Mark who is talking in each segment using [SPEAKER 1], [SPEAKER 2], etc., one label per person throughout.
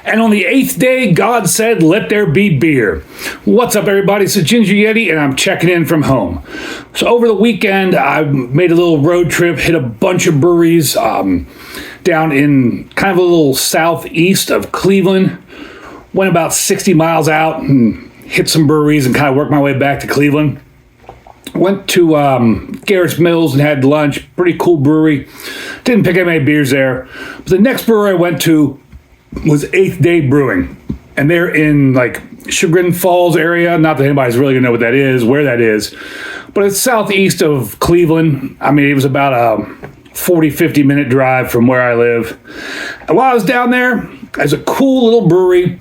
[SPEAKER 1] And on the eighth day, God said, let there be beer. What's up, everybody? It's the Ginger Yeti, and I'm checking in from home. So over the weekend, I made a little road trip, hit a bunch of breweries down in kind of a little southeast of Cleveland. Went about 60 miles out and hit some breweries and kind of worked my way back to Cleveland. Went to Garrett's Mills and had lunch. Pretty cool brewery. Didn't pick up any beers there. But the next brewery I went to was Eighth Day Brewing. And they're in like Chagrin Falls area. Not that anybody's really going to know what that is, where that is. But it's southeast of Cleveland. I mean, it was about a 40, 50 minute drive from where I live. And while I was down there, there's a cool little brewery.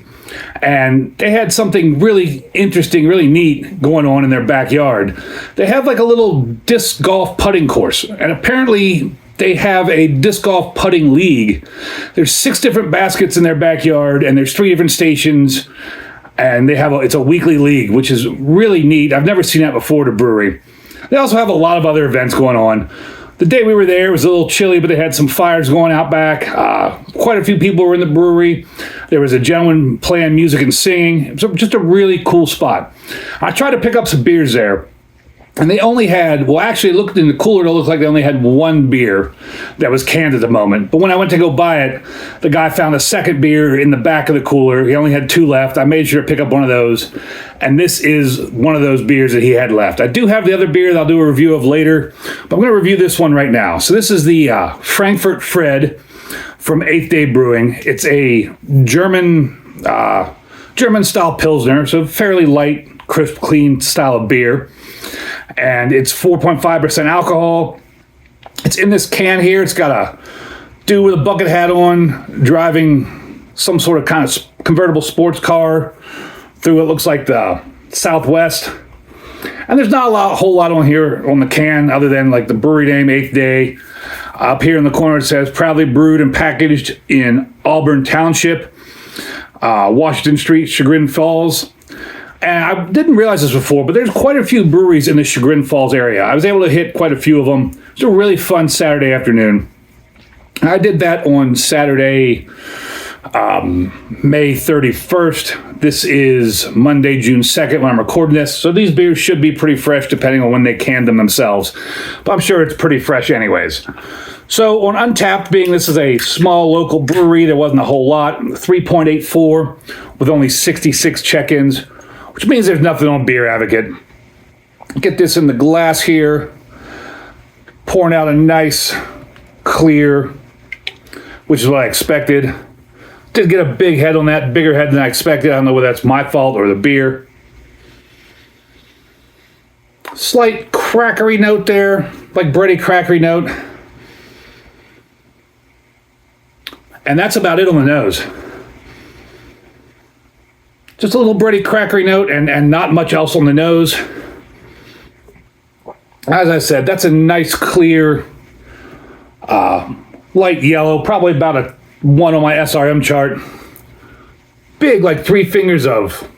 [SPEAKER 1] And they had something really interesting, really neat going on in their backyard. They have like a little disc golf putting course. And apparently they have a disc golf putting league. There's 6 different baskets in their backyard, and there's 3 different stations. And it's a weekly league, which is really neat. I've never seen that before at a brewery. They also have a lot of other events going on. The day we were there, it was a little chilly, but they had some fires going out back. Quite a few people were in the brewery. There was a gentleman playing music and singing. It was just a really cool spot. I tried to pick up some beers there, and they only had, well, actually, it looked in the cooler, it looked like they only had 1 beer that was canned at the moment. But when I went to go buy it, the guy found a second beer in the back of the cooler. He only had 2 left. I made sure to pick up one of those. And this is one of those beers that he had left. I do have the other beer that I'll do a review of later, but I'm going to review this one right now. So this is the Frankfurt Fred from Eighth Day Brewing. It's a German Style Pilsner, so fairly light, crisp, clean style of beer. And it's 4.5% alcohol. It's in this can here. It's got a dude with a bucket hat on, driving some sort of kind of convertible sports car through what looks like the Southwest. And there's not a whole lot on here on the can other than like the brewery name, Eighth Day. Up here in the corner it says, proudly brewed and packaged in Auburn Township, Washington Street, Chagrin Falls. And I didn't realize this before, but there's quite a few breweries in the Chagrin Falls area. I was able to hit quite a few of them. It was a really fun Saturday afternoon. I did that on Saturday, May 31st. This is Monday, June 2nd when I'm recording this. So these beers should be pretty fresh depending on when they canned them themselves. But I'm sure it's pretty fresh anyways. So on Untapped, being this is a small local brewery, there wasn't a whole lot. 3.84 with only 66 check-ins, which means there's nothing on Beer Advocate. Get this in the glass here. Pouring out a nice, clear, which is what I expected. Did get a big head on that, bigger head than I expected. I don't know whether that's my fault or the beer. Slight crackery note there, like bready crackery note. And that's about it on the nose. Just a little bready crackery note and not much else on the nose. As I said, that's a nice clear light yellow, probably about a 1 on my SRM chart. Big, like 3 fingers of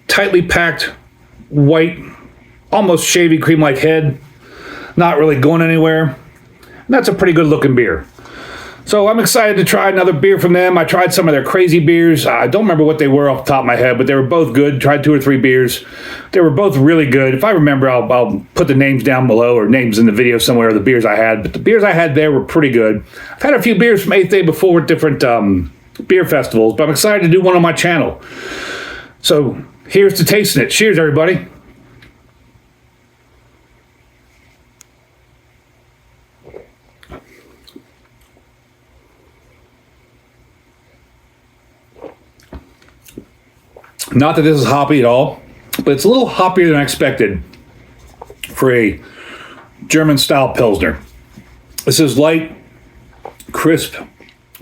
[SPEAKER 1] tightly packed white, almost shavy cream-like head. Not really going anywhere. And that's a pretty good looking beer. So I'm excited to try another beer from them. I tried some of their crazy beers. I don't remember what they were off the top of my head, but they were both good. Tried 2 or 3 beers. They were both really good. If I remember, I'll put the names down below or names in the video somewhere of the beers I had. But the beers I had there were pretty good. I've had a few beers from Eighth Day before at different beer festivals, but I'm excited to do one on my channel. So here's to tasting it. Cheers, everybody. Not that this is hoppy at all, but it's a little hoppier than I expected for a German Style Pilsner. This is light, crisp,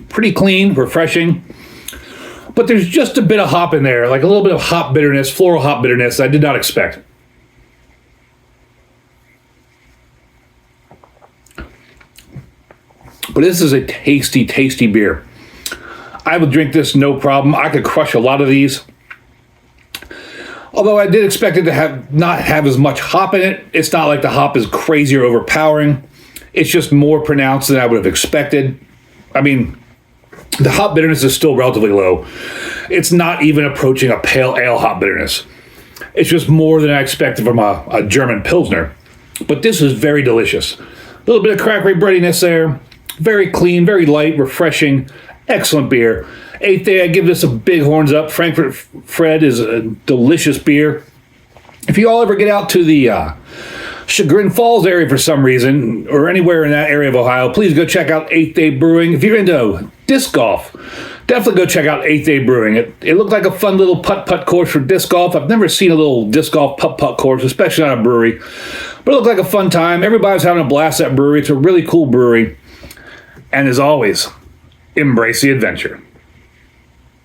[SPEAKER 1] pretty clean, refreshing, but there's just a bit of hop in there, like a little bit of hop bitterness, floral hop bitterness I did not expect. But this is a tasty, tasty beer. I would drink this no problem. I could crush a lot of these. Although I did expect it to not have as much hop in it. It's not like the hop is crazy or overpowering. It's just more pronounced than I would have expected. I mean, The hop bitterness is still relatively low. It's not even approaching a pale ale hop bitterness. It's just more than I expected from a German Pilsner. But this is very delicious. A little bit of crackery breadiness there. Very clean, very light, refreshing. Excellent beer. Eighth day, I give this a big horns up. Frankfurt Fred is a delicious beer. If you all ever get out to the Chagrin Falls area for some reason, or anywhere in that area of Ohio, please go check out 8th Day Brewing. If you're into disc golf, definitely go check out 8th Day Brewing. It looked like a fun little putt-putt course for disc golf. I've never seen a little disc golf putt-putt course, especially on a brewery. But it looked like a fun time. Everybody's having a blast at that brewery. It's a really cool brewery. And as always, embrace the adventure.